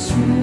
주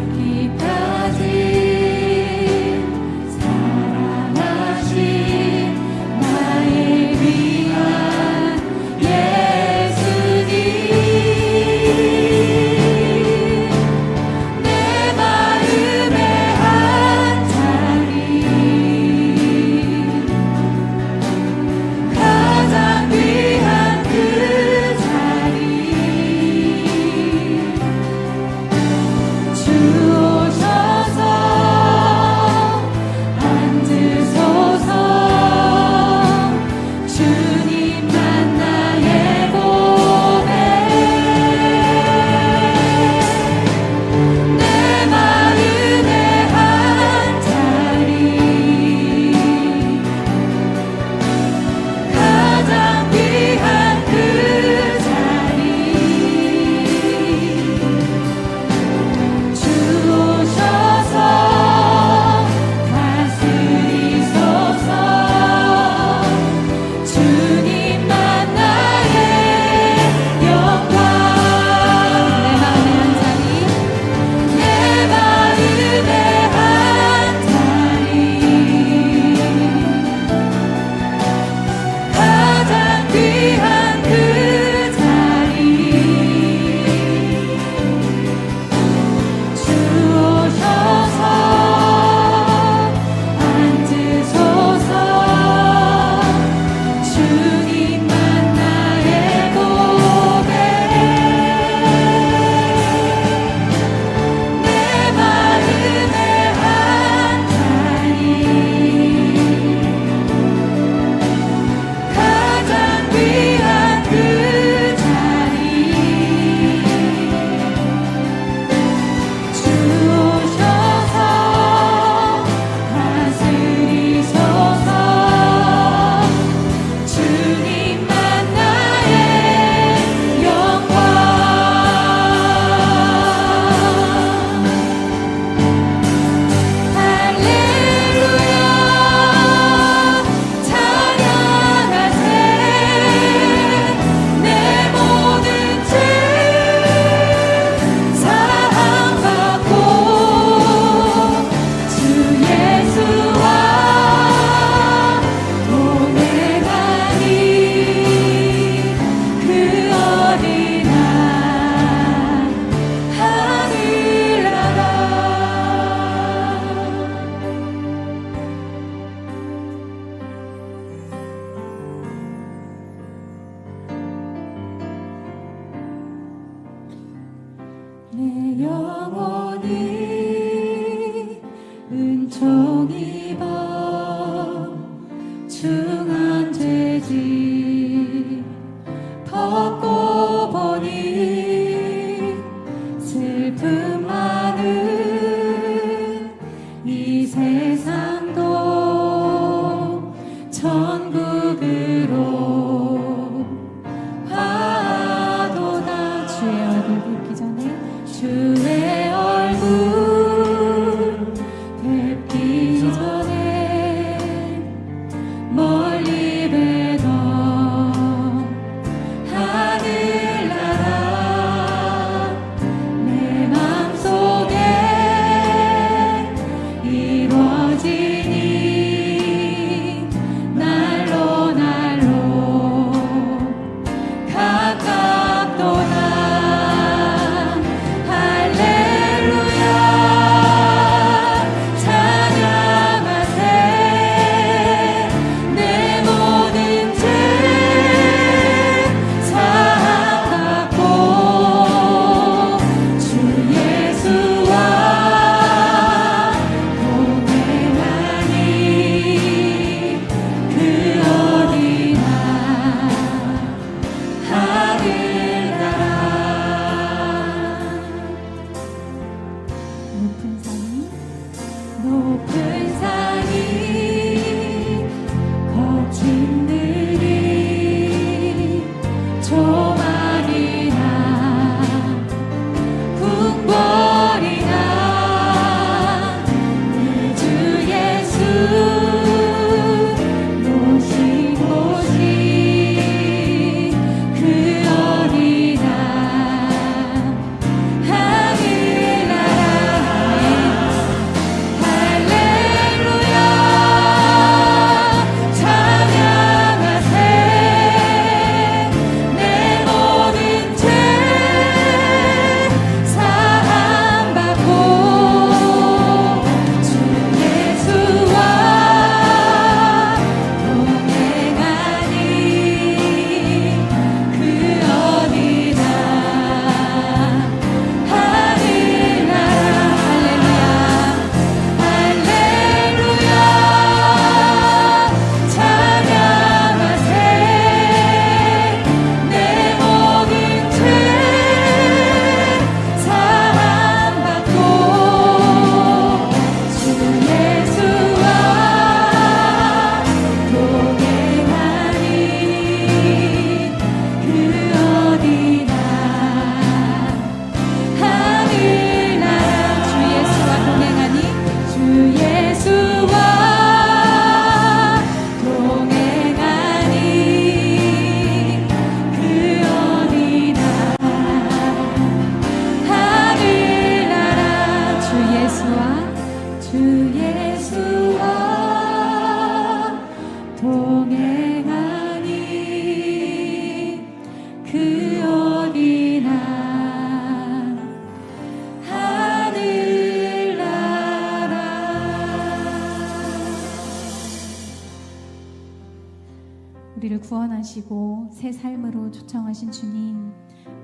우리를 구원하시고 새 삶으로 초청하신 주님,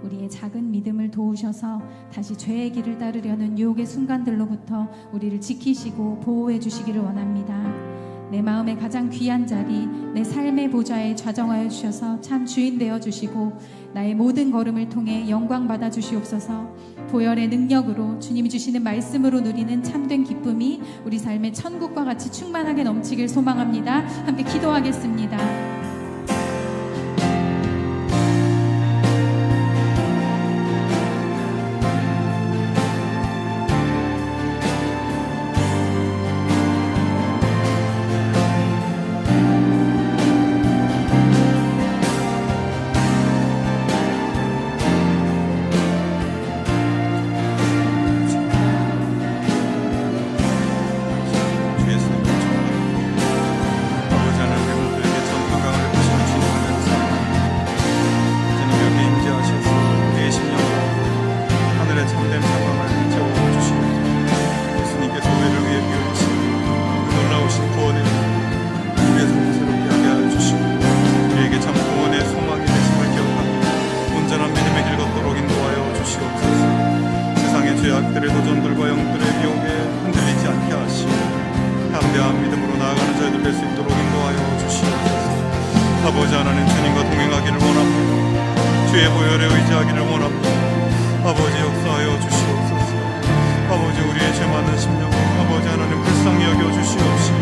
우리의 작은 믿음을 도우셔서 다시 죄의 길을 따르려는 유혹의 순간들로부터 우리를 지키시고 보호해 주시기를 원합니다. 내 마음의 가장 귀한 자리, 내 삶의 보좌에 좌정하여 주셔서 참 주인 되어 주시고 나의 모든 걸음을 통해 영광 받아 주시옵소서. 보혈의 능력으로 주님이 주시는 말씀으로 누리는 참된 기쁨이 우리 삶의 천국과 같이 충만하게 넘치길 소망합니다. 함께 기도하겠습니다. 죄악들의 도전들과 영들의 유혹에 흔들리지 않게 하시고 담대한 믿음으로 나아가는 저희들 될 수 있도록 인도하여 주시옵소서. 아버지 하나님, 주님과 동행하기를 원합니다. 주의 보혈에 의지하기를 원합니다. 아버지 역사하여 주시옵소서. 아버지, 우리의 죄 많은 심령 아버지 하나님 불쌍히 여겨 주시옵시고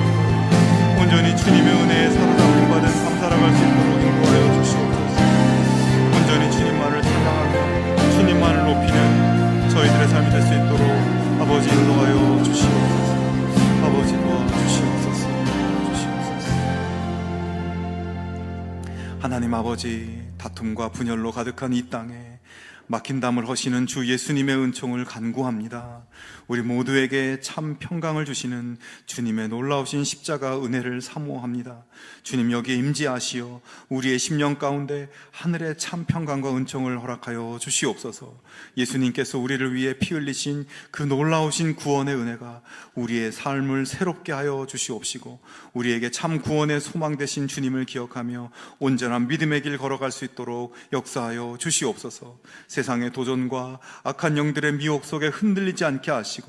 온전히 주님의 은혜에 사로잡힌 받은 삶 살아갈 수 있도록 인도하여 주시옵소서. 온전히 주님만을 찬양하며 주님만을 높이는 저희들의 삶이 될 수 있도록 아버지 인도하여 주시옵소서. 아버지 도와주시옵소서. 하나님 아버지, 다툼과 분열로 가득한 이 땅에 막힌 담을 허시는 주 예수님의 은총을 간구합니다. 우리 모두에게 참 평강을 주시는 주님의 놀라우신 십자가 은혜를 사모합니다. 주님, 여기에 임재하시어 우리의 심령 가운데 하늘의 참 평강과 은총을 허락하여 주시옵소서. 예수님께서 우리를 위해 피 흘리신 그 놀라우신 구원의 은혜가 우리의 삶을 새롭게 하여 주시옵시고 우리에게 참 구원의 소망 되신 주님을 기억하며 온전한 믿음의 길 걸어갈 수 있도록 역사하여 주시옵소서. 세상의 도전과 악한 영들의 미혹 속에 흔들리지 않게 하시고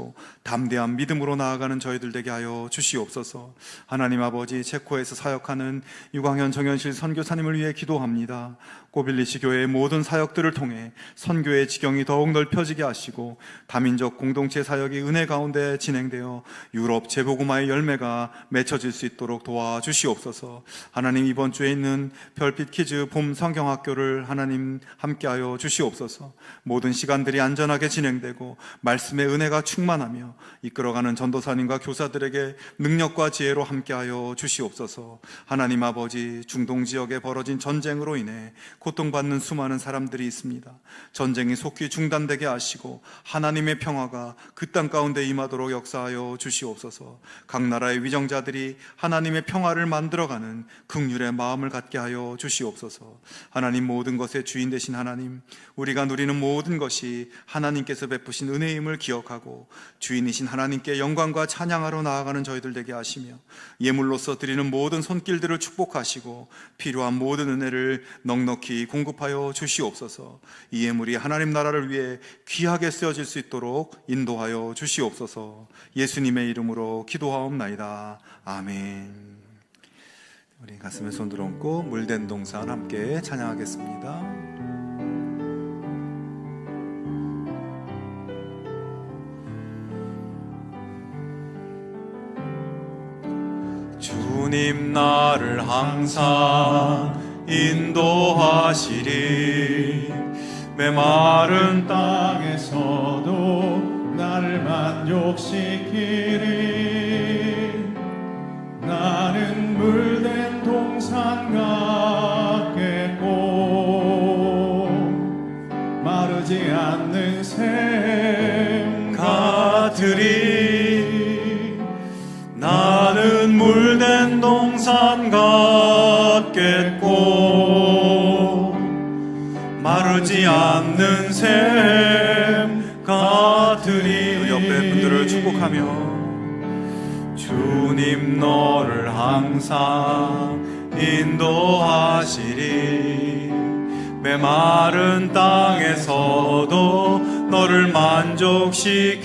담대한 믿음으로 나아가는 저희들 되게 하여 주시옵소서. 하나님 아버지, 체코에서 사역하는 유광현 정현실 선교사님을 위해 기도합니다. 고빌리시 교회의 모든 사역들을 통해 선교의 지경이 더욱 넓혀지게 하시고 다민족 공동체 사역이 은혜 가운데 진행되어 유럽 재복음화의 열매가 맺혀질 수 있도록 도와주시옵소서. 하나님, 이번 주에 있는 별빛 키즈 봄 성경학교를 하나님 함께하여 주시옵소서. 모든 시간들이 안전하게 진행되고 말씀의 은혜가 충만하며 이끌어가는 전도사님과 교사들에게 능력과 지혜로 함께하여 주시옵소서. 하나님 아버지, 중동 지역에 벌어진 전쟁으로 인해 고통받는 수많은 사람들이 있습니다. 전쟁이 속히 중단되게 하시고 하나님의 평화가 그 땅 가운데 임하도록 역사하여 주시옵소서. 각 나라의 위정자들이 하나님의 평화를 만들어가는 긍휼의 마음을 갖게 하여 주시옵소서. 하나님, 모든 것의 주인 되신 하나님, 우리가 누리는 모든 것이 하나님께서 베푸신 은혜임을 기억하고 주인이신 하나님께 영광과 찬양하러 나아가는 저희들 되게 하시며 예물로서 드리는 모든 손길들을 축복하시고 필요한 모든 은혜를 넉넉히 공급하여 주시옵소서. 이 예물이 하나님 나라를 위해 귀하게 쓰여질 수 있도록 인도하여 주시옵소서. 예수님의 이름으로 기도하옵나이다. 아멘. 우리 가슴에 손 들어얹고 물된 동산 함께 찬양하겠습니다. 주님, 나를 항상 인도하시리. 메마른 땅에서도 나를 만족시키리. 나는 물된 동산 같겠고 마르지 않는 샘 같으리. 나는 물된 동산 같겠고 마르지 않는 샘 같으리. 옆에 분들을 축복하며 주님, 너를 항상 인도하시리. 메마른 땅에서도 너를 만족시키리.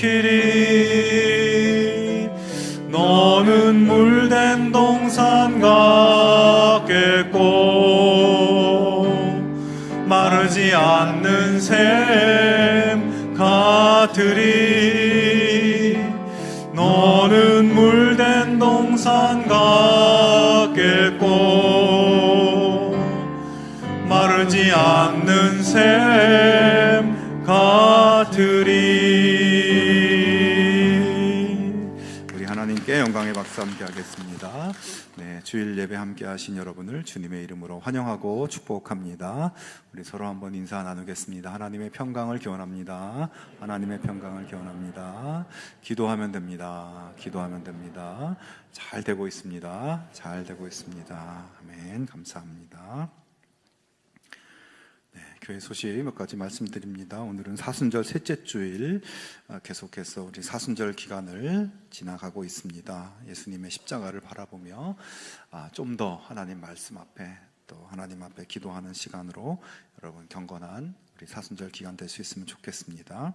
너는 물된 동산 같겠고 마르지 않는 샘 같으리. 너는 물된 동산 같겠고 마르지 않는 샘 같으리. 우리 하나님께 영광의 박수 함께 하겠습니다. 네, 주일 예배 함께 하신 여러분을 주님의 이름으로 환영하고 축복합니다. 우리 서로 한번 인사 나누겠습니다. 하나님의 평강을 기원합니다. 하나님의 평강을 기원합니다. 기도하면 됩니다. 기도하면 됩니다. 잘 되고 있습니다. 잘 되고 있습니다. 아멘. 감사합니다. 교회 소식 몇 가지 말씀드립니다. 오늘은 사순절 셋째 주일, 계속해서 우리 사순절 기간을 지나가고 있습니다. 예수님의 십자가를 바라보며 좀 더 하나님 말씀 앞에 또 하나님 앞에 기도하는 시간으로 여러분 경건한 우리 사순절 기간 될 수 있으면 좋겠습니다.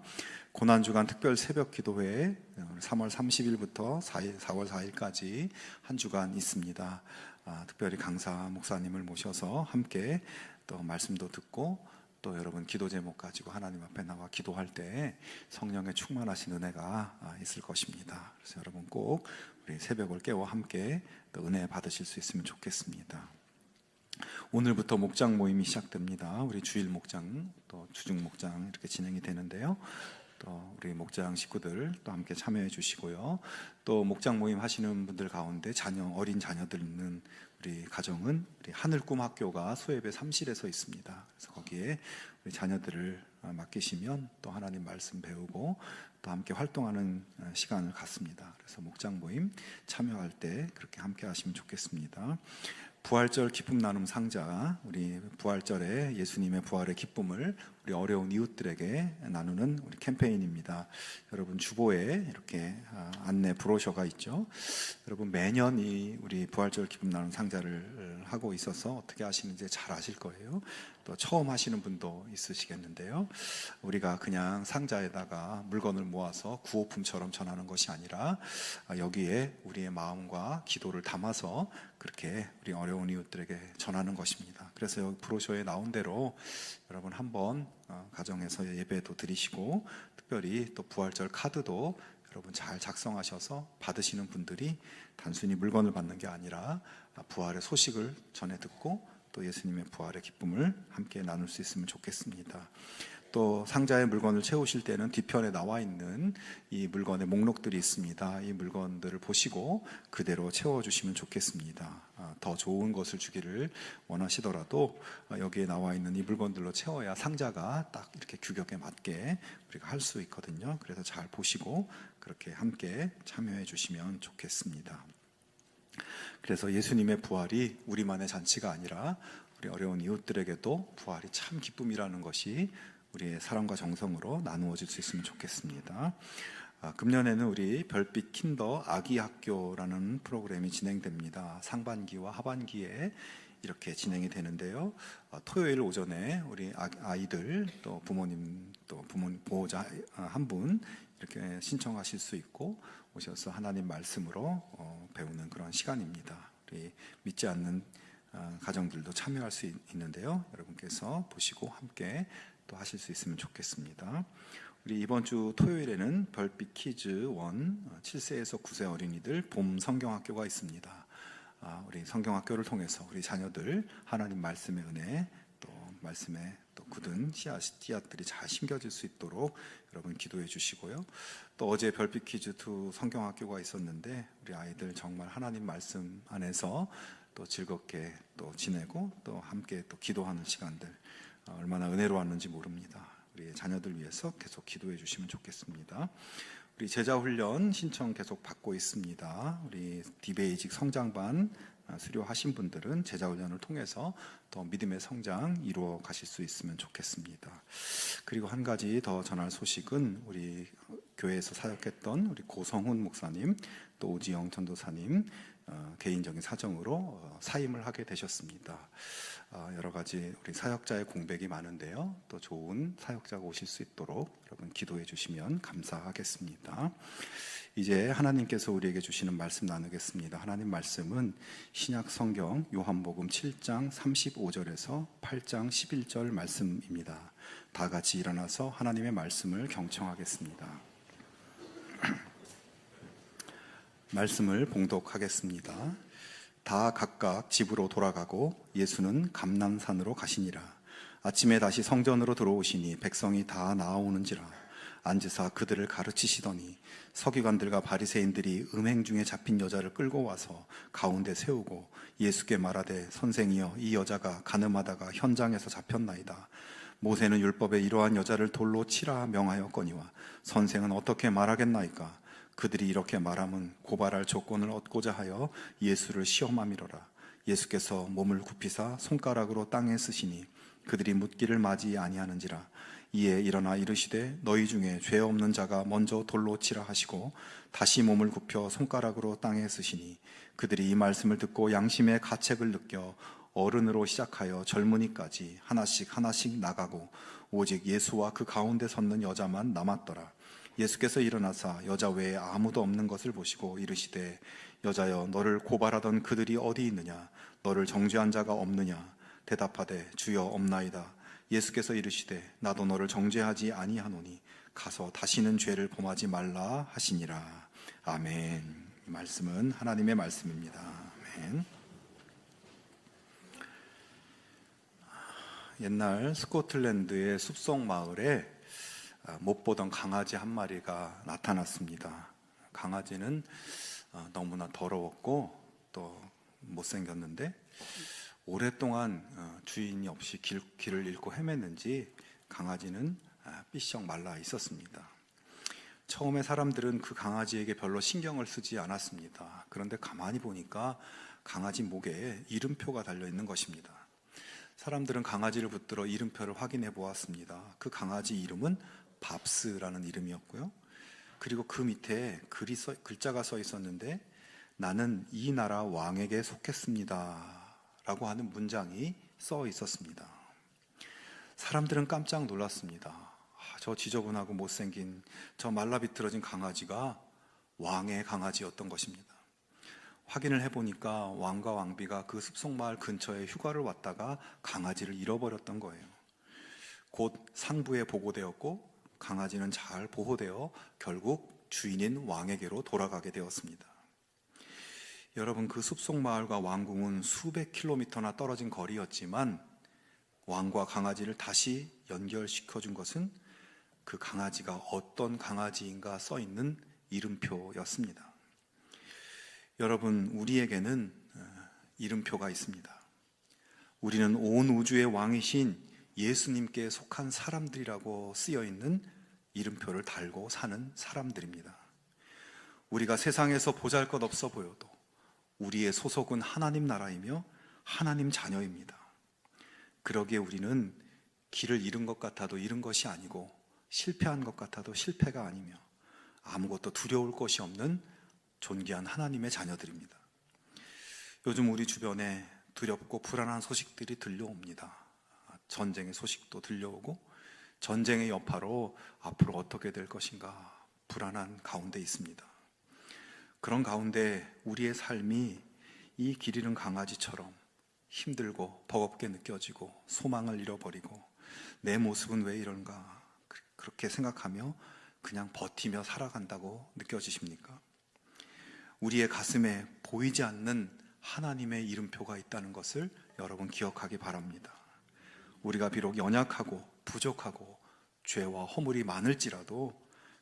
고난주간 특별 새벽 기도회 3월 30일부터 4월 4일까지 한 주간 있습니다. 특별히 강사 목사님을 모셔서 함께 또 말씀도 듣고 또 여러분 기도 제목 가지고 하나님 앞에 나와 기도할 때 성령의 충만하신 은혜가 있을 것입니다. 그래서 여러분 꼭 우리 새벽을 깨워 함께 또 은혜 받으실 수 있으면 좋겠습니다. 오늘부터 목장 모임이 시작됩니다. 우리 주일 목장 또 주중 목장 이렇게 진행이 되는데요. 또 우리 목장 식구들 또 함께 참여해 주시고요. 또 목장 모임 하시는 분들 가운데 어린 자녀들 있는 우리 가정은 우리 하늘꿈 학교가 소예배 3실에서 있습니다. 그래서 거기에 우리 자녀들을 맡기시면 또 하나님 말씀 배우고 또 함께 활동하는 시간을 갖습니다. 그래서 목장 모임 참여할 때 그렇게 함께 하시면 좋겠습니다. 부활절 기쁨 나눔 상자, 우리 부활절에 예수님의 부활의 기쁨을 우리 어려운 이웃들에게 나누는 우리 캠페인입니다. 여러분 주보에 이렇게 안내 브로셔가 있죠. 여러분 매년 이 우리 부활절 기쁨 나눔 상자를 하고 있어서 어떻게 하시는지 잘 아실 거예요. 또 처음 하시는 분도 있으시겠는데요. 우리가 그냥 상자에다가 물건을 모아서 구호품처럼 전하는 것이 아니라 여기에 우리의 마음과 기도를 담아서 그렇게 우리 어려운 이웃들에게 전하는 것입니다. 그래서 여기 브로셔에 나온 대로 여러분 한번 가정에서 예배도 드리시고 특별히 또 부활절 카드도 여러분 잘 작성하셔서 받으시는 분들이 단순히 물건을 받는 게 아니라 부활의 소식을 전해 듣고 또 예수님의 부활의 기쁨을 함께 나눌 수 있으면 좋겠습니다. 또 상자에 물건을 채우실 때는 뒤편에 나와 있는 이 물건의 목록들이 있습니다. 이 물건들을 보시고 그대로 채워주시면 좋겠습니다. 더 좋은 것을 주기를 원하시더라도 여기에 나와 있는 이 물건들로 채워야 상자가 딱 이렇게 규격에 맞게 우리가 할 수 있거든요. 그래서 잘 보시고 그렇게 함께 참여해 주시면 좋겠습니다. 그래서 예수님의 부활이 우리만의 잔치가 아니라 우리 어려운 이웃들에게도 부활이 참 기쁨이라는 것이 우리의 사랑과 정성으로 나누어질 수 있으면 좋겠습니다. 금년에는 우리 별빛 킨더 아기 학교라는 프로그램이 진행됩니다. 상반기와 하반기에 이렇게 진행이 되는데요. 토요일 오전에 우리 아이들 또 부모님 또 부모님 보호자 한 분 이렇게 신청하실 수 있고 오셔서 하나님 말씀으로 배우는 그런 시간입니다. 우리 믿지 않는 가정들도 참여할 수 있는데요. 여러분께서 보시고 함께 또 하실 수 있으면 좋겠습니다. 우리 이번 주 토요일에는 별빛 키즈 1 7세에서 9세 어린이들 봄 성경학교가 있습니다. 우리 성경학교를 통해서 우리 자녀들 하나님 말씀의 은혜 또 말씀에 또 굳은 씨앗들이 잘 심겨질 수 있도록 여러분 기도해 주시고요. 또 어제 별빛 키즈 2 성경학교가 있었는데 우리 아이들 정말 하나님 말씀 안에서 또 즐겁게 또 지내고 또 함께 또 기도하는 시간들 얼마나 은혜로웠는지 모릅니다. 우리 자녀들 위해서 계속 기도해 주시면 좋겠습니다. 우리 제자훈련 신청 계속 받고 있습니다. 우리 디베이직 성장반 수료하신 분들은 제자훈련을 통해서 또 믿음의 성장 이루어 가실 수 있으면 좋겠습니다. 그리고 한 가지 더 전할 소식은 우리 교회에서 사역했던 우리 고성훈 목사님 또 오지영 전도사님 개인적인 사정으로 사임을 하게 되셨습니다. 여러 가지 우리 사역자의 공백이 많은데요, 또 좋은 사역자가 오실 수 있도록 여러분 기도해 주시면 감사하겠습니다. 이제 하나님께서 우리에게 주시는 말씀 나누겠습니다. 하나님 말씀은 신약 성경 요한복음 7장 35절에서 8장 11절 말씀입니다. 다 같이 일어나서 하나님의 말씀을 경청하겠습니다. 말씀을 봉독하겠습니다. 다 각각 집으로 돌아가고 예수는 감람산으로 가시니라. 아침에 다시 성전으로 들어오시니 백성이 다 나아오는지라. 앉으사 그들을 가르치시더니 서기관들과 바리새인들이 음행 중에 잡힌 여자를 끌고 와서 가운데 세우고 예수께 말하되 선생이여 이 여자가 간음하다가 현장에서 잡혔나이다. 모세는 율법에 이러한 여자를 돌로 치라 명하였거니와 선생은 어떻게 말하겠나이까. 그들이 이렇게 말함은 고발할 조건을 얻고자 하여 예수를 시험함이로라. 예수께서 몸을 굽히사 손가락으로 땅에 쓰시니 그들이 묻기를 맞이 아니하는지라. 이에 일어나 이르시되 너희 중에 죄 없는 자가 먼저 돌로 치라 하시고 다시 몸을 굽혀 손가락으로 땅에 쓰시니 그들이 이 말씀을 듣고 양심의 가책을 느껴 어른으로 시작하여 젊은이까지 하나씩 나가고 오직 예수와 그 가운데 섰는 여자만 남았더라. 예수께서 일어나사 여자 외에 아무도 없는 것을 보시고 이르시되 여자여 너를 고발하던 그들이 어디 있느냐. 너를 정죄한 자가 없느냐. 대답하되 주여 없나이다. 예수께서 이르시되 나도 너를 정죄하지 아니하노니 가서 다시는 죄를 범하지 말라 하시니라. 아멘. 이 말씀은 하나님의 말씀입니다. 아멘. 옛날 스코틀랜드의 숲속 마을에 못 보던 강아지 한 마리가 나타났습니다. 강아지는 너무나 더러웠고 또 못생겼는데 오랫동안 주인이 없이 길을 잃고 헤맸는지 강아지는 삐쩍 말라 있었습니다. 처음에 사람들은 그 강아지에게 별로 신경을 쓰지 않았습니다. 그런데 가만히 보니까 강아지 목에 이름표가 달려 있는 것입니다. 사람들은 강아지를 붙들어 이름표를 확인해 보았습니다. 그 강아지 이름은 밥스라는 이름이었고요. 그리고 그 밑에 글자가 써 있었는데 나는 이 나라 왕에게 속했습니다 라고 하는 문장이 써 있었습니다. 사람들은 깜짝 놀랐습니다. 저 지저분하고 못생긴 저 말라비틀어진 강아지가 왕의 강아지였던 것입니다. 확인을 해보니까 왕과 왕비가 그 숲속마을 근처에 휴가를 왔다가 강아지를 잃어버렸던 거예요. 곧 상부에 보고되었고 강아지는 잘 보호되어 결국 주인인 왕에게로 돌아가게 되었습니다. 여러분, 그 숲속마을과 왕궁은 수백 킬로미터나 떨어진 거리였지만 왕과 강아지를 다시 연결시켜준 것은 그 강아지가 어떤 강아지인가 써있는 이름표였습니다. 여러분, 우리에게는 이름표가 있습니다. 우리는 온 우주의 왕이신 예수님께 속한 사람들이라고 쓰여있는 이름표를 달고 사는 사람들입니다. 우리가 세상에서 보잘것없어 보여도 우리의 소속은 하나님 나라이며 하나님 자녀입니다. 그러기에 우리는 길을 잃은 것 같아도 잃은 것이 아니고 실패한 것 같아도 실패가 아니며 아무것도 두려울 것이 없는 존귀한 하나님의 자녀들입니다. 요즘 우리 주변에 두렵고 불안한 소식들이 들려옵니다. 전쟁의 소식도 들려오고 전쟁의 여파로 앞으로 어떻게 될 것인가 불안한 가운데 있습니다. 그런 가운데 우리의 삶이 이 길 잃은 강아지처럼 힘들고 버겁게 느껴지고 소망을 잃어버리고 내 모습은 왜 이런가 그렇게 생각하며 그냥 버티며 살아간다고 느껴지십니까? 우리의 가슴에 보이지 않는 하나님의 이름표가 있다는 것을 여러분 기억하기 바랍니다. 우리가 비록 연약하고 부족하고 죄와 허물이 많을지라도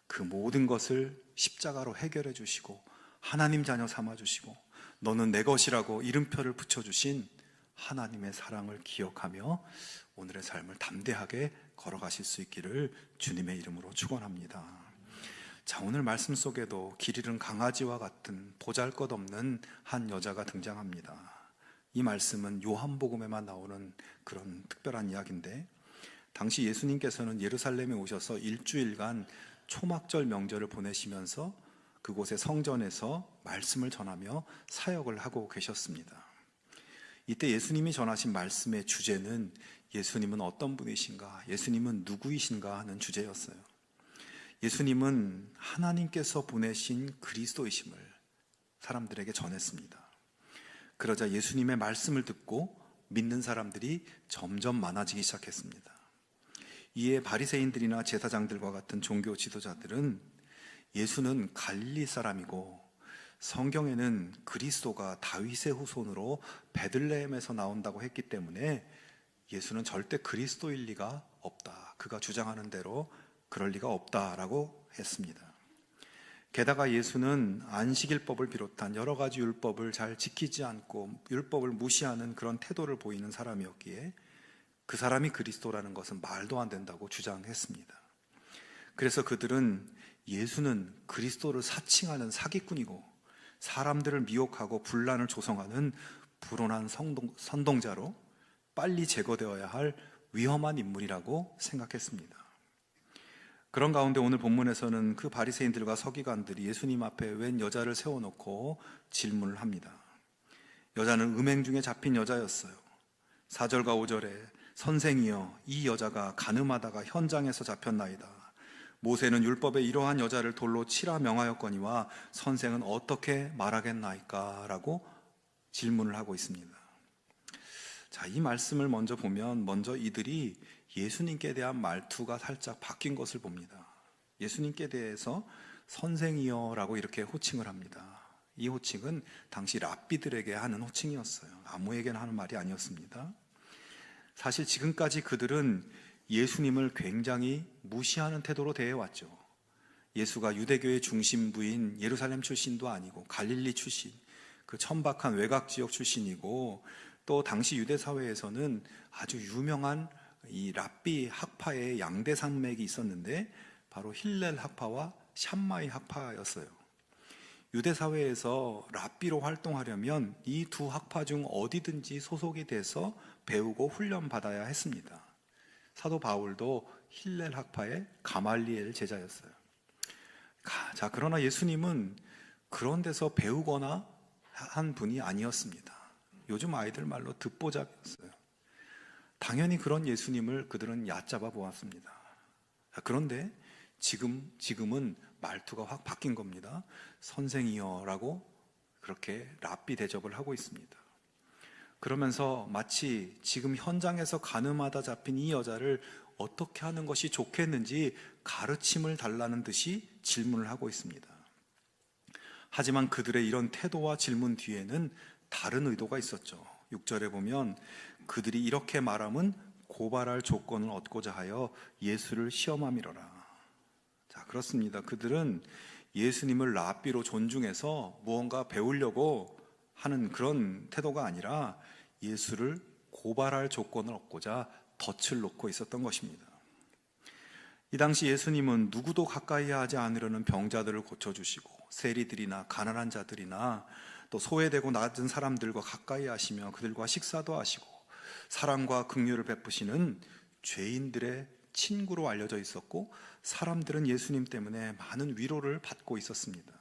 그 모든 것을 십자가로 해결해 주시고 하나님 자녀 삼아 주시고 너는 내 것이라고 이름표를 붙여주신 하나님의 사랑을 기억하며 오늘의 삶을 담대하게 걸어가실 수 있기를 주님의 이름으로 축원합니다. 자, 오늘 말씀 속에도 길 잃은 강아지와 같은 보잘것없는 한 여자가 등장합니다. 이 말씀은 요한복음에만 나오는 그런 특별한 이야기인데, 당시 예수님께서는 예루살렘에 오셔서 일주일간 초막절 명절을 보내시면서 그곳의 성전에서 말씀을 전하며 사역을 하고 계셨습니다. 이때 예수님이 전하신 말씀의 주제는 예수님은 어떤 분이신가, 예수님은 누구이신가 하는 주제였어요. 예수님은 하나님께서 보내신 그리스도이심을 사람들에게 전했습니다. 그러자 예수님의 말씀을 듣고 믿는 사람들이 점점 많아지기 시작했습니다. 이에 바리새인들이나 제사장들과 같은 종교 지도자들은 예수는 갈릴리 사람이고 성경에는 그리스도가 다윗의 후손으로 베들레헴에서 나온다고 했기 때문에 예수는 절대 그리스도일 리가 없다, 그가 주장하는 대로 그럴 리가 없다라고 했습니다. 게다가 예수는 안식일법을 비롯한 여러 가지 율법을 잘 지키지 않고 율법을 무시하는 그런 태도를 보이는 사람이었기에 그 사람이 그리스도라는 것은 말도 안 된다고 주장했습니다. 그래서 그들은 예수는 그리스도를 사칭하는 사기꾼이고 사람들을 미혹하고 분란을 조성하는 불온한 선동자로 빨리 제거되어야 할 위험한 인물이라고 생각했습니다. 그런 가운데 오늘 본문에서는 그 바리새인들과 서기관들이 예수님 앞에 웬 여자를 세워놓고 질문을 합니다. 여자는 음행 중에 잡힌 여자였어요. 4절과 5절에 선생이여, 이 여자가 간음하다가 현장에서 잡혔나이다. 모세는 율법에 이러한 여자를 돌로 치라 명하였거니와 선생은 어떻게 말하겠나이까? 라고 질문을 하고 있습니다. 자, 이 말씀을 먼저 보면 먼저 이들이 예수님께 대한 말투가 살짝 바뀐 것을 봅니다. 예수님께 대해서 선생이여 라고 이렇게 호칭을 합니다. 이 호칭은 당시 랍비들에게 하는 호칭이었어요. 아무에게나 하는 말이 아니었습니다. 사실 지금까지 그들은 예수님을 굉장히 무시하는 태도로 대해왔죠. 예수가 유대교의 중심부인 예루살렘 출신도 아니고 갈릴리 출신, 그 천박한 외곽 지역 출신이고, 또 당시 유대 사회에서는 아주 유명한 이 랍비 학파의 양대 산맥이 있었는데 바로 힐렐 학파와 샴마이 학파였어요. 유대 사회에서 랍비로 활동하려면 이 두 학파 중 어디든지 소속이 돼서 배우고 훈련받아야 했습니다. 사도 바울도 힐렐 학파의 가말리엘 제자였어요. 자, 그러나 예수님은 그런 데서 배우거나 한 분이 아니었습니다. 요즘 아이들 말로 듣보잡이었어요. 당연히 그런 예수님을 그들은 얕잡아 보았습니다. 그런데 지금은 말투가 확 바뀐 겁니다. 선생이여 라고 그렇게 랍비 대접을 하고 있습니다. 그러면서 마치 지금 현장에서 간음하다 잡힌 이 여자를 어떻게 하는 것이 좋겠는지 가르침을 달라는 듯이 질문을 하고 있습니다. 하지만 그들의 이런 태도와 질문 뒤에는 다른 의도가 있었죠. 6절에 보면 그들이 이렇게 말함은 고발할 조건을 얻고자 하여 예수를 시험함이로라. 자, 그렇습니다. 그들은 예수님을 랍비로 존중해서 무언가 배우려고 하는 그런 태도가 아니라 예수를 고발할 조건을 얻고자 덫을 놓고 있었던 것입니다. 이 당시 예수님은 누구도 가까이 하지 않으려는 병자들을 고쳐주시고 세리들이나 가난한 자들이나 또 소외되고 낮은 사람들과 가까이 하시며 그들과 식사도 하시고 사랑과 긍휼을 베푸시는 죄인들의 친구로 알려져 있었고, 사람들은 예수님 때문에 많은 위로를 받고 있었습니다.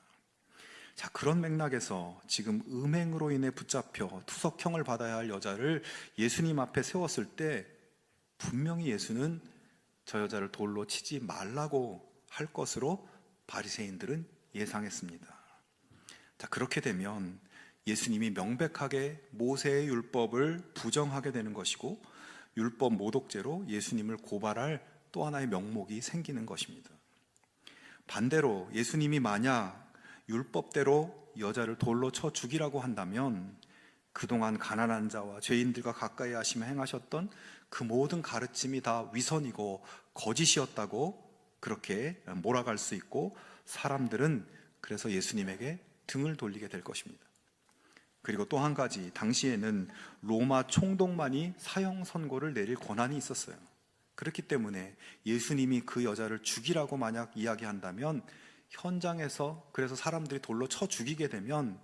자, 그런 맥락에서 지금 음행으로 인해 붙잡혀 투석형을 받아야 할 여자를 예수님 앞에 세웠을 때 분명히 예수는 저 여자를 돌로 치지 말라고 할 것으로 바리새인들은 예상했습니다. 자, 그렇게 되면 예수님이 명백하게 모세의 율법을 부정하게 되는 것이고 율법 모독죄로 예수님을 고발할 또 하나의 명목이 생기는 것입니다. 반대로 예수님이 만약 율법대로 여자를 돌로 쳐 죽이라고 한다면 그동안 가난한 자와 죄인들과 가까이 하시며 행하셨던 그 모든 가르침이 다 위선이고 거짓이었다고 그렇게 몰아갈 수 있고, 사람들은 그래서 예수님에게 등을 돌리게 될 것입니다. 그리고 또 한 가지, 당시에는 로마 총독만이 사형 선고를 내릴 권한이 있었어요. 그렇기 때문에 예수님이 그 여자를 죽이라고 만약 이야기한다면 현장에서 그래서 사람들이 돌로 쳐 죽이게 되면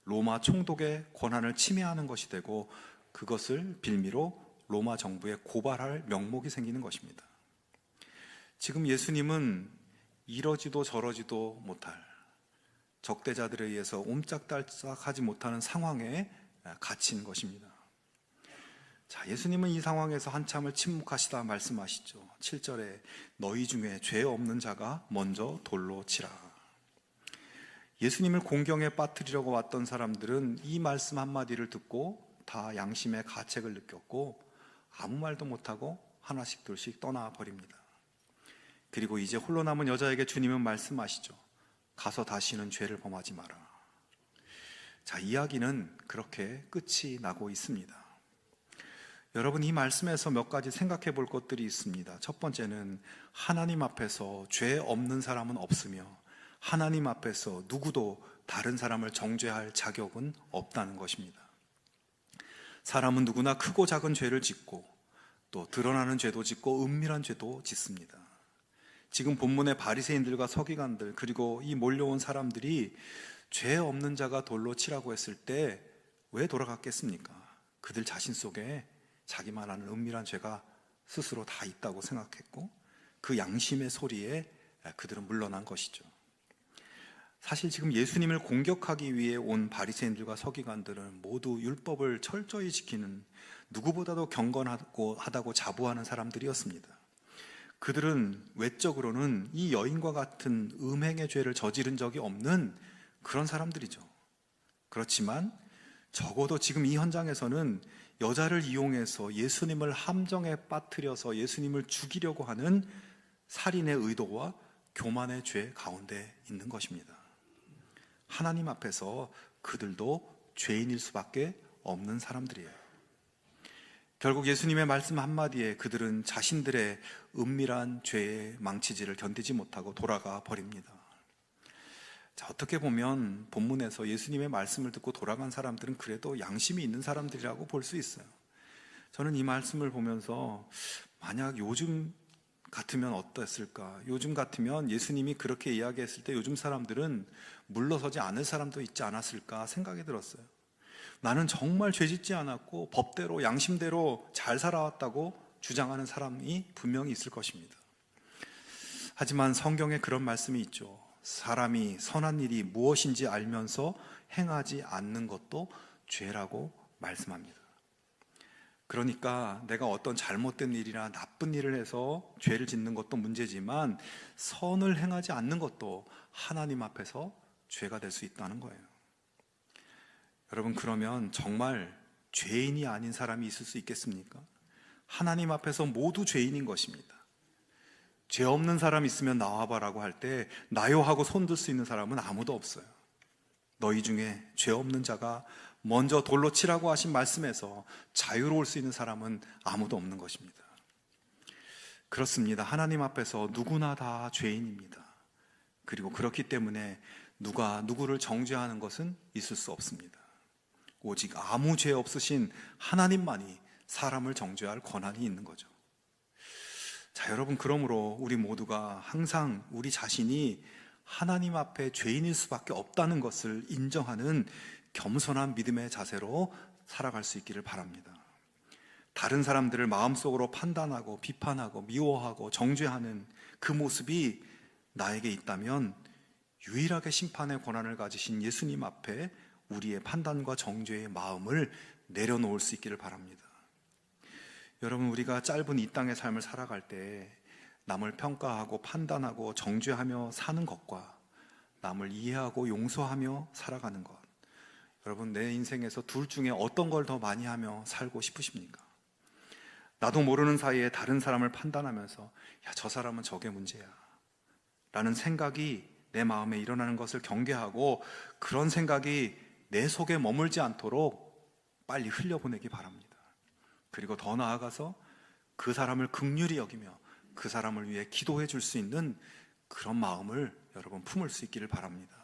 로마 총독의 권한을 침해하는 것이 되고 그것을 빌미로 로마 정부에 고발할 명목이 생기는 것입니다. 지금 예수님은 이러지도 저러지도 못할 적대자들에 의해서 옴짝달싹하지 못하는 상황에 갇힌 것입니다. 자, 예수님은 이 상황에서 한참을 침묵하시다 말씀하시죠. 7절에 너희 중에 죄 없는 자가 먼저 돌로 치라. 예수님을 공경에 빠뜨리려고 왔던 사람들은 이 말씀 한마디를 듣고 다 양심의 가책을 느꼈고 아무 말도 못하고 하나씩 둘씩 떠나버립니다. 그리고 이제 홀로 남은 여자에게 주님은 말씀하시죠. 가서 다시는 죄를 범하지 마라. 자, 이야기는 그렇게 끝이 나고 있습니다. 여러분, 이 말씀에서 몇 가지 생각해 볼 것들이 있습니다. 첫 번째는 하나님 앞에서 죄 없는 사람은 없으며 하나님 앞에서 누구도 다른 사람을 정죄할 자격은 없다는 것입니다. 사람은 누구나 크고 작은 죄를 짓고 또 드러나는 죄도 짓고 은밀한 죄도 짓습니다. 지금 본문의 바리새인들과 서기관들 그리고 이 몰려온 사람들이 죄 없는 자가 돌로 치라고 했을 때 왜 돌아갔겠습니까? 그들 자신 속에 자기만 아는 은밀한 죄가 스스로 다 있다고 생각했고 그 양심의 소리에 그들은 물러난 것이죠. 사실 지금 예수님을 공격하기 위해 온 바리새인들과 서기관들은 모두 율법을 철저히 지키는 누구보다도 경건하다고 자부하는 사람들이었습니다. 그들은 외적으로는 이 여인과 같은 음행의 죄를 저지른 적이 없는 그런 사람들이죠. 그렇지만 적어도 지금 이 현장에서는 여자를 이용해서 예수님을 함정에 빠뜨려서 예수님을 죽이려고 하는 살인의 의도와 교만의 죄 가운데 있는 것입니다. 하나님 앞에서 그들도 죄인일 수밖에 없는 사람들이에요. 결국 예수님의 말씀 한마디에 그들은 자신들의 은밀한 죄의 망치질을 견디지 못하고 돌아가 버립니다. 자, 어떻게 보면 본문에서 예수님의 말씀을 듣고 돌아간 사람들은 그래도 양심이 있는 사람들이라고 볼 수 있어요. 저는 이 말씀을 보면서 만약 요즘 같으면 어땠을까? 요즘 같으면 예수님이 그렇게 이야기했을 때 요즘 사람들은 물러서지 않을 사람도 있지 않았을까 생각이 들었어요. 나는 정말 죄짓지 않았고 법대로 양심대로 잘 살아왔다고 주장하는 사람이 분명히 있을 것입니다. 하지만 성경에 그런 말씀이 있죠. 사람이 선한 일이 무엇인지 알면서 행하지 않는 것도 죄라고 말씀합니다. 그러니까 내가 어떤 잘못된 일이나 나쁜 일을 해서 죄를 짓는 것도 문제지만 선을 행하지 않는 것도 하나님 앞에서 죄가 될 수 있다는 거예요. 여러분, 그러면 정말 죄인이 아닌 사람이 있을 수 있겠습니까? 하나님 앞에서 모두 죄인인 것입니다. 죄 없는 사람 있으면 나와봐라고 할 때 나요 하고 손들 수 있는 사람은 아무도 없어요. 너희 중에 죄 없는 자가 먼저 돌로 치라고 하신 말씀에서 자유로울 수 있는 사람은 아무도 없는 것입니다. 그렇습니다. 하나님 앞에서 누구나 다 죄인입니다. 그리고 그렇기 때문에 누가 누구를 정죄하는 것은 있을 수 없습니다. 오직 아무 죄 없으신 하나님만이 사람을 정죄할 권한이 있는 거죠. 자, 여러분, 그러므로 우리 모두가 항상 우리 자신이 하나님 앞에 죄인일 수밖에 없다는 것을 인정하는 겸손한 믿음의 자세로 살아갈 수 있기를 바랍니다. 다른 사람들을 마음속으로 판단하고 비판하고 미워하고 정죄하는 그 모습이 나에게 있다면 유일하게 심판의 권한을 가지신 예수님 앞에 우리의 판단과 정죄의 마음을 내려놓을 수 있기를 바랍니다. 여러분, 우리가 짧은 이 땅의 삶을 살아갈 때 남을 평가하고 판단하고 정죄하며 사는 것과 남을 이해하고 용서하며 살아가는 것, 여러분, 내 인생에서 둘 중에 어떤 걸 더 많이 하며 살고 싶으십니까? 나도 모르는 사이에 다른 사람을 판단하면서 야, 저 사람은 저게 문제야 라는 생각이 내 마음에 일어나는 것을 경계하고 그런 생각이 내 속에 머물지 않도록 빨리 흘려보내기 바랍니다. 그리고 더 나아가서 그 사람을 긍휼히 여기며 그 사람을 위해 기도해 줄 수 있는 그런 마음을 여러분 품을 수 있기를 바랍니다.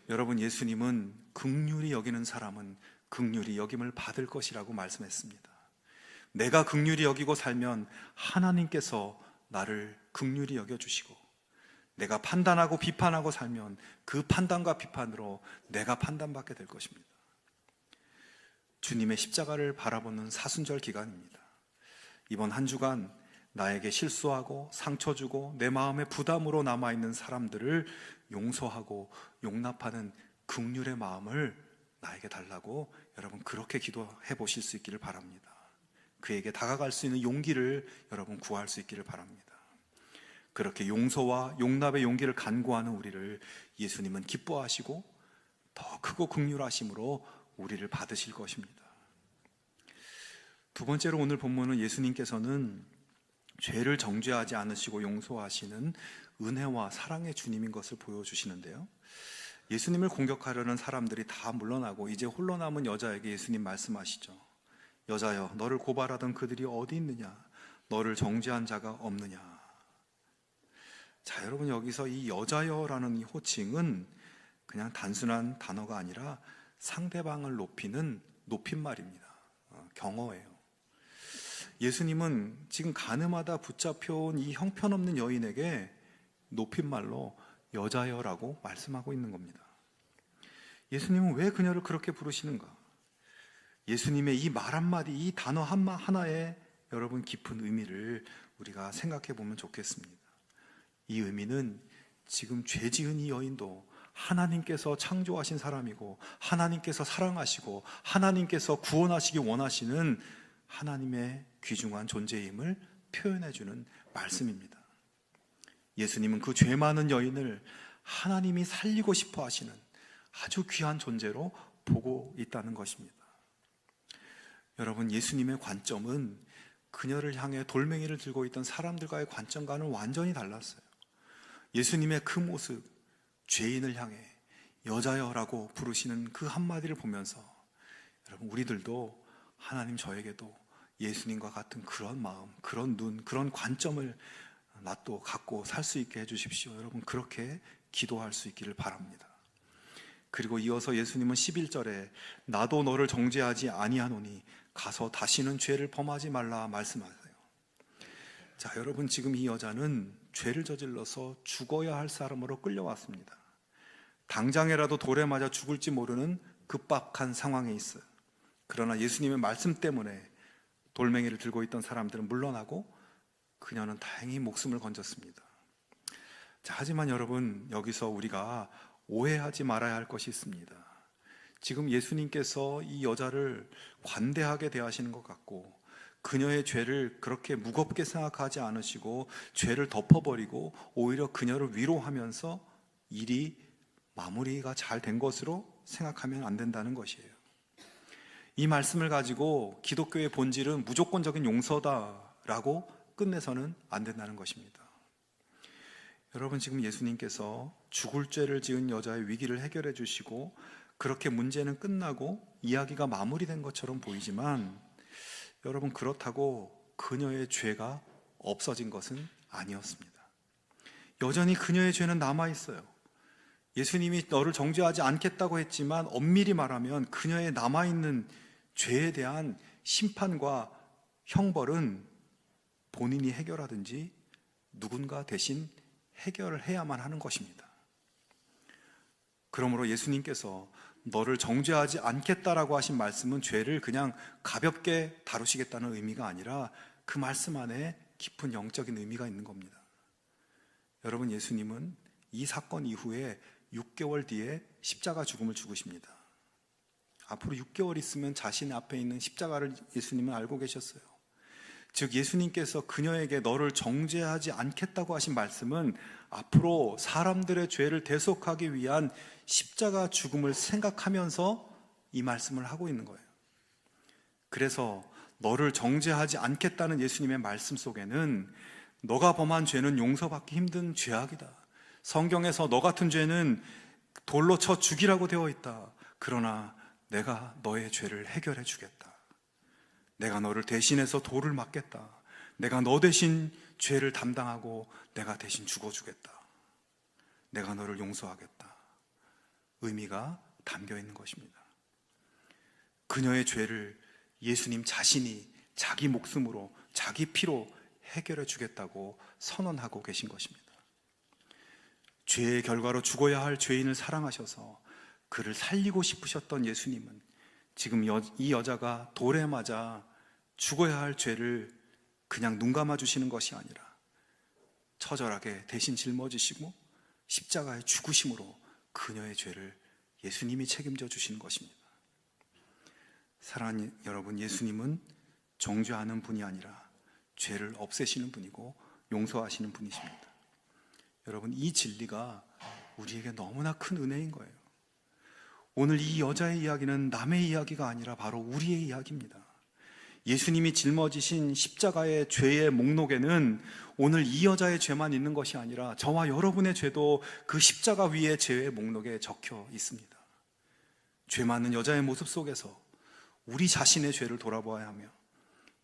여러분, 예수님은 긍휼히 여기는 사람은 긍휼히 여김을 받을 것이라고 말씀했습니다. 내가 긍휼히 여기고 살면 하나님께서 나를 긍휼히 여겨주시고 내가 판단하고 비판하고 살면 그 판단과 비판으로 내가 판단받게 될 것입니다. 주님의 십자가를 바라보는 사순절 기간입니다. 이번 한 주간 나에게 실수하고 상처 주고 내 마음에 부담으로 남아있는 사람들을 용서하고 용납하는 긍휼의 마음을 나에게 달라고 여러분 그렇게 기도해 보실 수 있기를 바랍니다. 그에게 다가갈 수 있는 용기를 여러분 구할 수 있기를 바랍니다. 그렇게 용서와 용납의 용기를 간구하는 우리를 예수님은 기뻐하시고 더 크고 긍휼하심으로 우리를 받으실 것입니다. 두 번째로 오늘 본문은 예수님께서는 죄를 정죄하지 않으시고 용서하시는 은혜와 사랑의 주님인 것을 보여주시는데요, 예수님을 공격하려는 사람들이 다 물러나고 이제 홀로 남은 여자에게 예수님 말씀하시죠. 여자여, 너를 고발하던 그들이 어디 있느냐? 너를 정죄한 자가 없느냐? 자, 여러분, 여기서 이 여자여라는 이 호칭은 그냥 단순한 단어가 아니라 상대방을 높이는 높임말입니다. 경어예요. 예수님은 지금 가늠하다 붙잡혀온 이 형편없는 여인에게 높임말로 여자여라고 말씀하고 있는 겁니다. 예수님은 왜 그녀를 그렇게 부르시는가? 예수님의 이 말 한마디, 이 단어 하나에 여러분 깊은 의미를 우리가 생각해 보면 좋겠습니다. 이 의미는 지금 죄 지은 이 여인도 하나님께서 창조하신 사람이고 하나님께서 사랑하시고 하나님께서 구원하시기 원하시는 하나님의 귀중한 존재임을 표현해 주는 말씀입니다. 예수님은 그 죄 많은 여인을 하나님이 살리고 싶어 하시는 아주 귀한 존재로 보고 있다는 것입니다. 여러분, 예수님의 관점은 그녀를 향해 돌멩이를 들고 있던 사람들과의 관점과는 완전히 달랐어요. 예수님의 그 모습, 죄인을 향해 여자여라고 부르시는 그 한마디를 보면서 여러분, 우리들도 하나님 저에게도 예수님과 같은 그런 마음, 그런 눈, 그런 관점을 나 또 갖고 살 수 있게 해주십시오. 여러분, 그렇게 기도할 수 있기를 바랍니다. 그리고 이어서 예수님은 11절에 나도 너를 정죄하지 아니하노니 가서 다시는 죄를 범하지 말라 말씀하세요. 자, 여러분, 지금 이 여자는 죄를 저질러서 죽어야 할 사람으로 끌려왔습니다. 당장이라도 돌에 맞아 죽을지 모르는 급박한 상황에 있어요. 그러나 예수님의 말씀 때문에 돌멩이를 들고 있던 사람들은 물러나고 그녀는 다행히 목숨을 건졌습니다. 자, 하지만 여러분, 여기서 우리가 오해하지 말아야 할 것이 있습니다. 지금 예수님께서 이 여자를 관대하게 대하시는 것 같고 그녀의 죄를 그렇게 무겁게 생각하지 않으시고 죄를 덮어버리고 오히려 그녀를 위로하면서 일이 마무리가 잘 된 것으로 생각하면 안 된다는 것이에요. 이 말씀을 가지고 기독교의 본질은 무조건적인 용서다라고 끝내서는 안 된다는 것입니다. 여러분, 지금 예수님께서 죽을 죄를 지은 여자의 위기를 해결해 주시고 그렇게 문제는 끝나고 이야기가 마무리된 것처럼 보이지만 여러분, 그렇다고 그녀의 죄가 없어진 것은 아니었습니다. 여전히 그녀의 죄는 남아있어요. 예수님이 너를 정죄하지 않겠다고 했지만 엄밀히 말하면 그녀의 남아있는 죄에 대한 심판과 형벌은 본인이 해결하든지 누군가 대신 해결을 해야만 하는 것입니다. 그러므로 예수님께서 너를 정죄하지 않겠다라고 하신 말씀은 죄를 그냥 가볍게 다루시겠다는 의미가 아니라 그 말씀 안에 깊은 영적인 의미가 있는 겁니다. 여러분, 예수님은 이 사건 이후에 6개월 뒤에 십자가 죽음을 죽으십니다. 앞으로 6개월 있으면 자신 앞에 있는 십자가를 예수님은 알고 계셨어요. 즉, 예수님께서 그녀에게 너를 정죄하지 않겠다고 하신 말씀은 앞으로 사람들의 죄를 대속하기 위한 십자가 죽음을 생각하면서 이 말씀을 하고 있는 거예요. 그래서 너를 정죄하지 않겠다는 예수님의 말씀 속에는 너가 범한 죄는 용서받기 힘든 죄악이다. 성경에서 너 같은 죄는 돌로 쳐 죽이라고 되어 있다. 그러나 내가 너의 죄를 해결해 주겠다. 내가 너를 대신해서 돌을 맞겠다. 내가 너 대신 죄를 담당하고 내가 대신 죽어주겠다. 내가 너를 용서하겠다. 의미가 담겨 있는 것입니다. 그녀의 죄를 예수님 자신이 자기 목숨으로 자기 피로 해결해 주겠다고 선언하고 계신 것입니다. 죄의 결과로 죽어야 할 죄인을 사랑하셔서 그를 살리고 싶으셨던 예수님은 지금 이 여자가 돌에 맞아 죽어야 할 죄를 그냥 눈 감아 주시는 것이 아니라 처절하게 대신 짊어지시고 십자가에 죽으심으로 그녀의 죄를 예수님이 책임져 주시는 것입니다. 사랑하는 여러분, 예수님은 정죄하는 분이 아니라 죄를 없애시는 분이고 용서하시는 분이십니다. 여러분, 이 진리가 우리에게 너무나 큰 은혜인 거예요. 오늘 이 여자의 이야기는 남의 이야기가 아니라 바로 우리의 이야기입니다. 예수님이 짊어지신 십자가의 죄의 목록에는 오늘 이 여자의 죄만 있는 것이 아니라 저와 여러분의 죄도 그 십자가 위의 죄의 목록에 적혀 있습니다. 죄 많은 여자의 모습 속에서 우리 자신의 죄를 돌아보아야 하며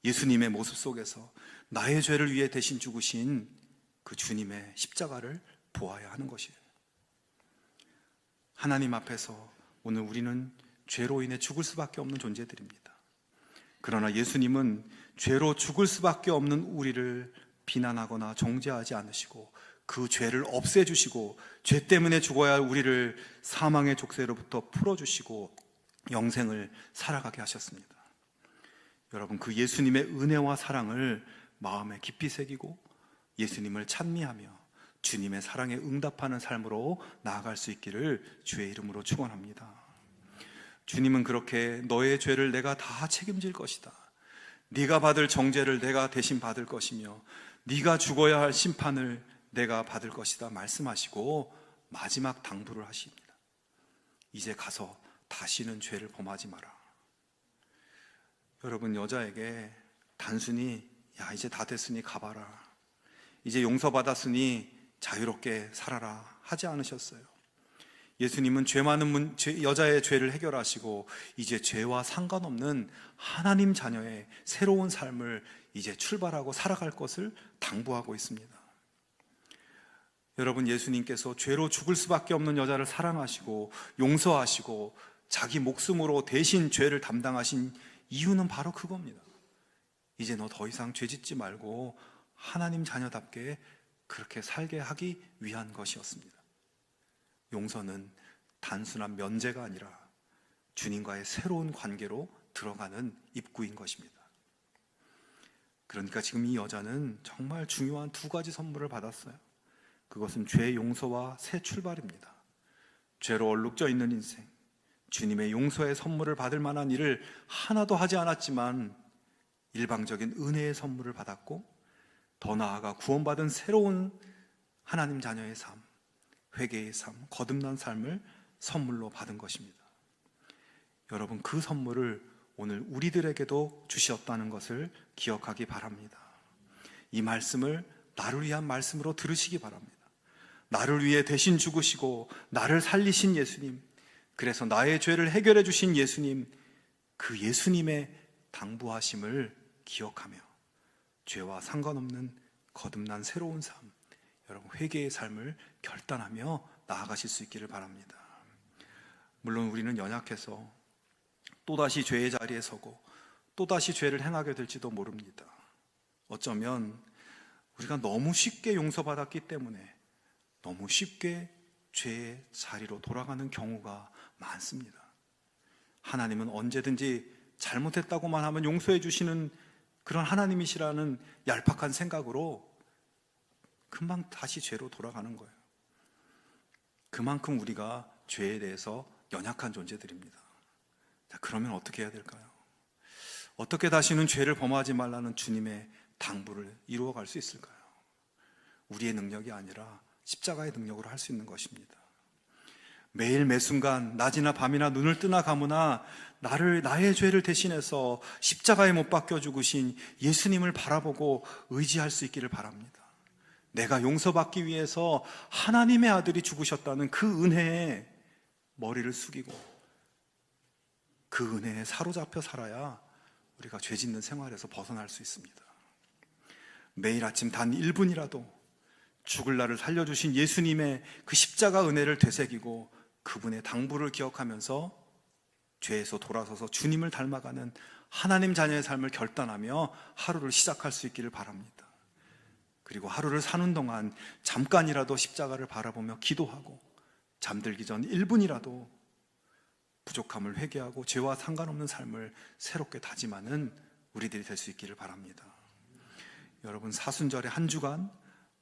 예수님의 모습 속에서 나의 죄를 위해 대신 죽으신 그 주님의 십자가를 보아야 하는 것이에요. 하나님 앞에서 오늘 우리는 죄로 인해 죽을 수밖에 없는 존재들입니다. 그러나 예수님은 죄로 죽을 수밖에 없는 우리를 비난하거나 정죄하지 않으시고 그 죄를 없애주시고 죄 때문에 죽어야 할 우리를 사망의 족쇄로부터 풀어주시고 영생을 살아가게 하셨습니다. 여러분, 그 예수님의 은혜와 사랑을 마음에 깊이 새기고 예수님을 찬미하며 주님의 사랑에 응답하는 삶으로 나아갈 수 있기를 주의 이름으로 축원합니다. 주님은 그렇게 너의 죄를 내가 다 책임질 것이다, 네가 받을 정죄를 내가 대신 받을 것이며 네가 죽어야 할 심판을 내가 받을 것이다 말씀하시고 마지막 당부를 하십니다. 이제 가서 다시는 죄를 범하지 마라. 여러분, 여자에게 단순히 야, 이제 다 됐으니 가봐라, 이제 용서받았으니 자유롭게 살아라 하지 않으셨어요. 예수님은 죄 많은 여자의 죄를 해결하시고 이제 죄와 상관없는 하나님 자녀의 새로운 삶을 이제 출발하고 살아갈 것을 당부하고 있습니다. 여러분, 예수님께서 죄로 죽을 수밖에 없는 여자를 사랑하시고 용서하시고 자기 목숨으로 대신 죄를 담당하신 이유는 바로 그겁니다. 이제 너 더 이상 죄 짓지 말고 하나님 자녀답게 그렇게 살게 하기 위한 것이었습니다. 용서는 단순한 면제가 아니라 주님과의 새로운 관계로 들어가는 입구인 것입니다. 그러니까 지금 이 여자는 정말 중요한 두 가지 선물을 받았어요. 그것은 죄 용서와 새 출발입니다. 죄로 얼룩져 있는 인생, 주님의 용서의 선물을 받을 만한 일을 하나도 하지 않았지만 일방적인 은혜의 선물을 받았고, 더 나아가 구원받은 새로운 하나님 자녀의 삶, 회개의 삶, 거듭난 삶을 선물로 받은 것입니다. 여러분, 그 선물을 오늘 우리들에게도 주셨다는 것을 기억하기 바랍니다. 이 말씀을 나를 위한 말씀으로 들으시기 바랍니다. 나를 위해 대신 죽으시고 나를 살리신 예수님, 그래서 나의 죄를 해결해 주신 예수님, 그 예수님의 당부하심을 기억하며 죄와 상관없는 거듭난 새로운 삶, 여러분 회개의 삶을 결단하며 나아가실 수 있기를 바랍니다. 물론 우리는 연약해서 또다시 죄의 자리에 서고 또다시 죄를 행하게 될지도 모릅니다. 어쩌면 우리가 너무 쉽게 용서받았기 때문에 너무 쉽게 죄의 자리로 돌아가는 경우가 많습니다. 하나님은 언제든지 잘못했다고만 하면 용서해 주시는 그런 하나님이시라는 얄팍한 생각으로 금방 다시 죄로 돌아가는 거예요. 그만큼 우리가 죄에 대해서 연약한 존재들입니다. 자, 그러면 어떻게 해야 될까요? 어떻게 다시는 죄를 범하지 말라는 주님의 당부를 이루어갈 수 있을까요? 우리의 능력이 아니라 십자가의 능력으로 할 수 있는 것입니다. 매일 매순간 낮이나 밤이나 눈을 뜨나 감으나 나의 죄를 대신해서 십자가에 못 박혀 죽으신 예수님을 바라보고 의지할 수 있기를 바랍니다. 내가 용서받기 위해서 하나님의 아들이 죽으셨다는 그 은혜에 머리를 숙이고 그 은혜에 사로잡혀 살아야 우리가 죄 짓는 생활에서 벗어날 수 있습니다. 매일 아침 단 1분이라도 죽을 나를 살려주신 예수님의 그 십자가 은혜를 되새기고 그분의 당부를 기억하면서 죄에서 돌아서서 주님을 닮아가는 하나님 자녀의 삶을 결단하며 하루를 시작할 수 있기를 바랍니다. 그리고 하루를 사는 동안 잠깐이라도 십자가를 바라보며 기도하고 잠들기 전 1분이라도 부족함을 회개하고 죄와 상관없는 삶을 새롭게 다짐하는 우리들이 될 수 있기를 바랍니다. 여러분, 사순절의 한 주간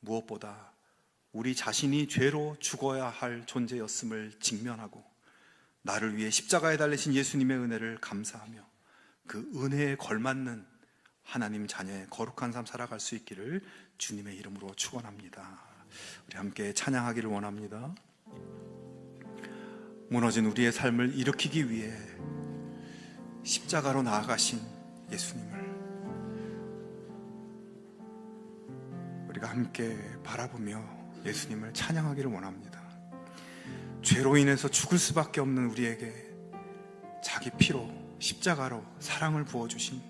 무엇보다 우리 자신이 죄로 죽어야 할 존재였음을 직면하고 나를 위해 십자가에 달리신 예수님의 은혜를 감사하며 그 은혜에 걸맞는 하나님 자녀의 거룩한 삶 살아갈 수 있기를 주님의 이름으로 축원합니다. 우리 함께 찬양하기를 원합니다. 무너진 우리의 삶을 일으키기 위해 십자가로 나아가신 예수님을 우리가 함께 바라보며 예수님을 찬양하기를 원합니다. 죄로 인해서 죽을 수밖에 없는 우리에게 자기 피로 십자가로 사랑을 부어주신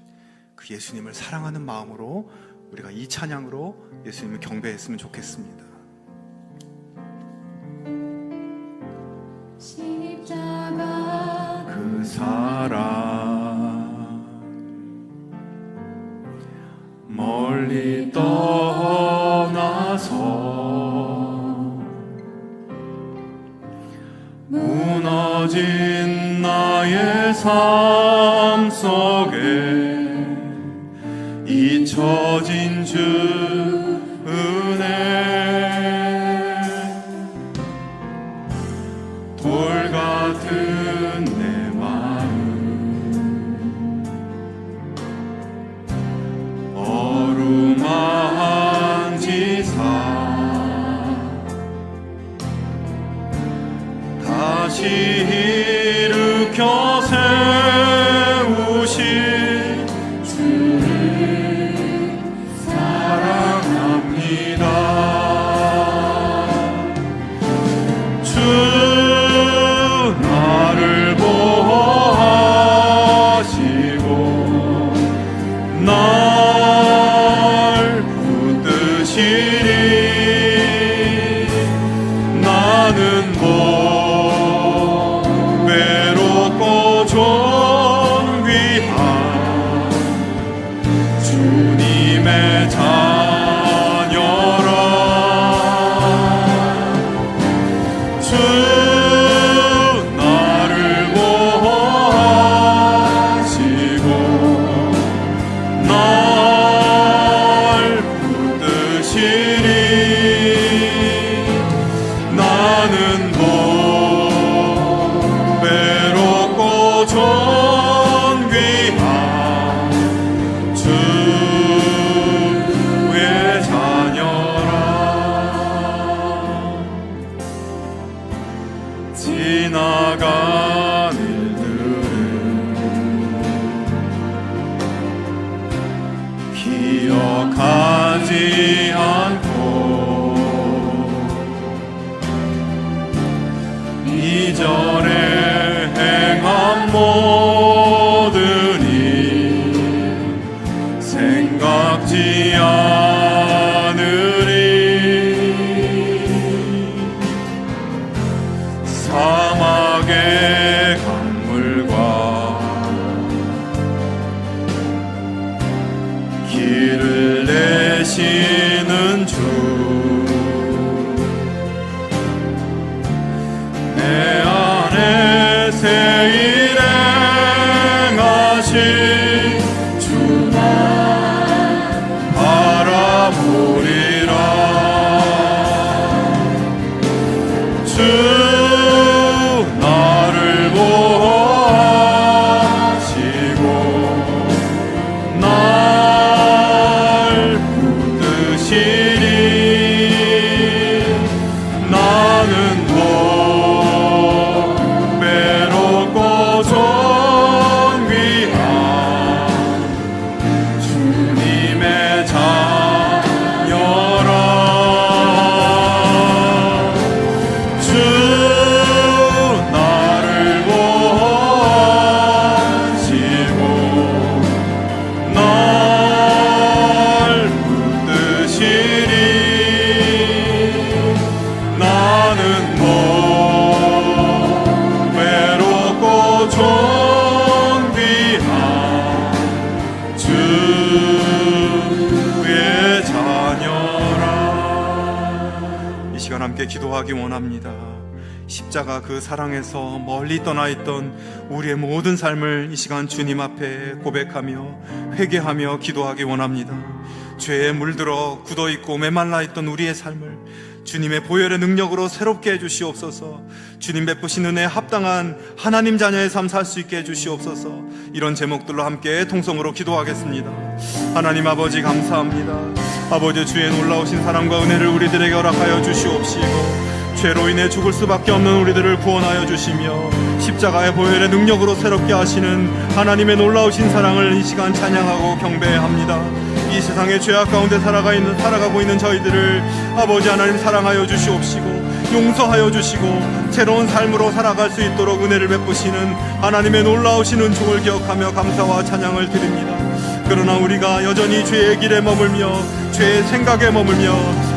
그 예수님을 사랑하는 마음으로 우리가 이 찬양으로 예수님을 경배했으면 좋겠습니다. 십자가 그 사랑 멀리 떠나서 무너진 나의 삶 속에 잊혀진 주 은혜 돌 같은 내 마음 어루만지사 다시 일으켜 세우신 주를 사랑합니다. 주 나를 보호하시고 날 붙드시리. 나는 외롭고 존귀한 주님의 자녀라. 주 나를 보호하시고 날 붙드시리. 나는 외롭고 존귀한 주의 자녀라. 지나간 일들을 기억하지 않고 이전에 행한 모든 일 생각지 않으리. 사막의 강물과 길을 내시는 주 내 안에 기도하기 원합니다. 십자가 그 사랑에서 멀리 떠나 있던 우리의 모든 삶을 이 시간 주님 앞에 고백하며 회개하며 기도하기 원합니다. 죄에 물들어 굳어있고 메말라 있던 우리의 삶을 주님의 보혈의 능력으로 새롭게 해주시옵소서. 주님 베푸신 은혜에 합당한 하나님 자녀의 삶 살 수 있게 해주시옵소서. 이런 제목들로 함께 통성으로 기도하겠습니다. 하나님 아버지 감사합니다. 아버지, 주의 놀라우신 사랑과 은혜를 우리들에게 허락하여 주시옵시고 죄로 인해 죽을 수밖에 없는 우리들을 구원하여 주시며 십자가의 보혈의 능력으로 새롭게 하시는 하나님의 놀라우신 사랑을 이 시간 찬양하고 경배합니다. 이 세상의 죄악 가운데 살아가고 있는 저희들을 아버지 하나님 사랑하여 주시옵시고 용서하여 주시고 새로운 삶으로 살아갈 수 있도록 은혜를 베푸시는 하나님의 놀라우신 은총을 기억하며 감사와 찬양을 드립니다. 그러나 우리가 여전히 죄의 길에 머물며 죄의 생각에 머물며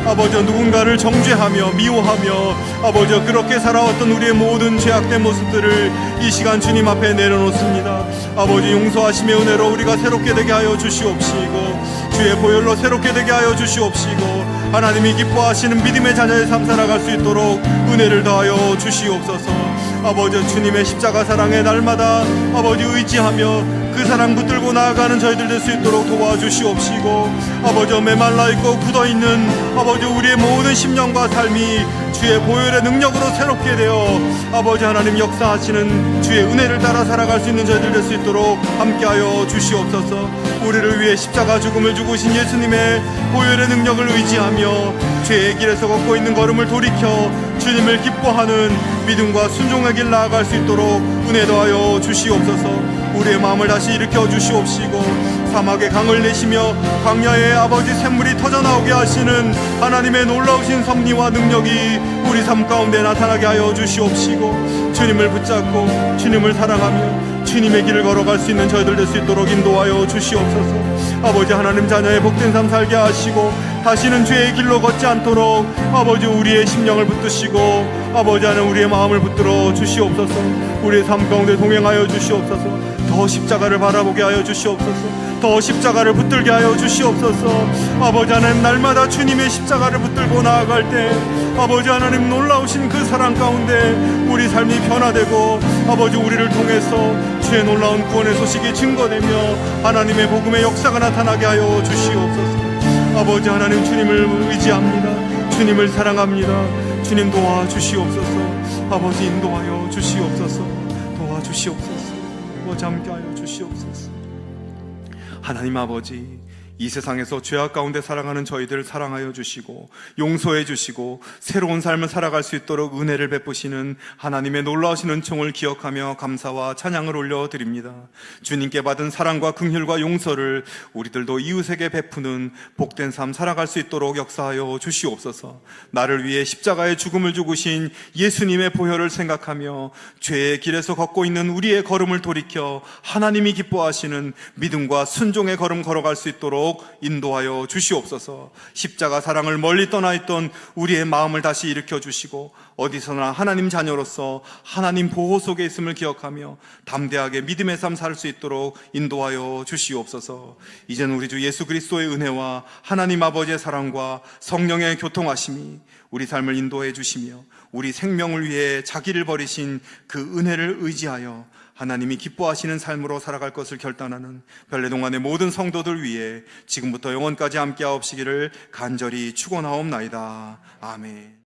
아버지 누군가를 정죄하며 미워하며 아버지 그렇게 살아왔던 우리의 모든 죄악된 모습들을 이 시간 주님 앞에 내려놓습니다. 아버지 용서하심의 은혜로 우리가 새롭게 되게 하여 주시옵시고 주의 보혈로 새롭게 되게 하여 주시옵시고 하나님이 기뻐하시는 믿음의 자녀의 삶 살아갈 수 있도록 은혜를 더하여 주시옵소서. 아버지 주님의 십자가 사랑에 날마다 아버지 의지하며 그 사랑 붙들고 나아가는 저희들 될 수 있도록 도와주시옵시고 아버지 메말라 있고 굳어있는 아버지 우리의 모든 심령과 삶이 주의 보혈의 능력으로 새롭게 되어 아버지 하나님 역사하시는 주의 은혜를 따라 살아갈 수 있는 저희들 될 수 있도록 함께하여 주시옵소서. 우리를 위해 십자가 죽음을 죽으신 예수님의 보혈의 능력을 의지하며 죄의 길에서 걷고 있는 걸음을 돌이켜 주님을 기뻐하는 믿음과 순종의 길 나아갈 수 있도록 은혜 더하여 주시옵소서. 우리의 마음을 다시 일으켜 주시옵시고 사막의 강을 내시며 광야의 아버지 샘물이 터져나오게 하시는 하나님의 놀라우신 섭리와 능력이 우리 삶 가운데 나타나게 하여 주시옵시고 주님을 붙잡고 주님을 사랑하며 주님의 길을 걸어갈 수 있는 저희들 될 수 있도록 인도하여 주시옵소서. 아버지 하나님 자녀의 복된 삶 살게 하시고 다시는 죄의 길로 걷지 않도록 아버지 우리의 심령을 붙드시고 아버지 하나님 우리의 마음을 붙들어 주시옵소서. 우리의 삶 가운데 동행하여 주시옵소서. 더 십자가를 바라보게 하여 주시옵소서. 더 십자가를 붙들게 하여 주시옵소서. 아버지 하나님 날마다 주님의 십자가를 붙들고 나아갈 때 아버지 하나님 놀라우신 그 사랑 가운데 우리 삶이 변화되고 아버지 우리를 통해서 주의 놀라운 구원의 소식이 증거되며 하나님의 복음의 역사가 나타나게 하여 주시옵소서. 아버지 하나님 주님을 의지합니다. 주님을 사랑합니다. 주님 도와주시옵소서. 아버지 인도하여 주시옵소서. 도와주시옵소서. 아버지 함께하여 주시옵소서. 하나님 아버지, 이 세상에서 죄악 가운데 살아가는 저희들을 사랑하여 주시고 용서해 주시고 새로운 삶을 살아갈 수 있도록 은혜를 베푸시는 하나님의 놀라우신 은총을 기억하며 감사와 찬양을 올려드립니다. 주님께 받은 사랑과 긍휼과 용서를 우리들도 이웃에게 베푸는 복된 삶 살아갈 수 있도록 역사하여 주시옵소서. 나를 위해 십자가의 죽음을 죽으신 예수님의 보혈을 생각하며 죄의 길에서 걷고 있는 우리의 걸음을 돌이켜 하나님이 기뻐하시는 믿음과 순종의 걸음 걸어갈 수 있도록 인도하여 주시옵소서. 십자가 사랑을 멀리 떠나 있던 우리의 마음을 다시 일으켜 주시고 어디서나 하나님 자녀로서 하나님 보호 속에 있음을 기억하며 담대하게 믿음의 삶 살 수 있도록 인도하여 주시옵소서. 이제는 우리 주 예수 그리스도의 은혜와 하나님 아버지의 사랑과 성령의 교통하심이 우리 삶을 인도해 주시며 우리 생명을 위해 자기를 버리신 그 은혜를 의지하여 하나님이 기뻐하시는 삶으로 살아갈 것을 결단하는 별내동안의 모든 성도들 위해 지금부터 영원까지 함께하옵시기를 간절히 축원하옵나이다. 아멘.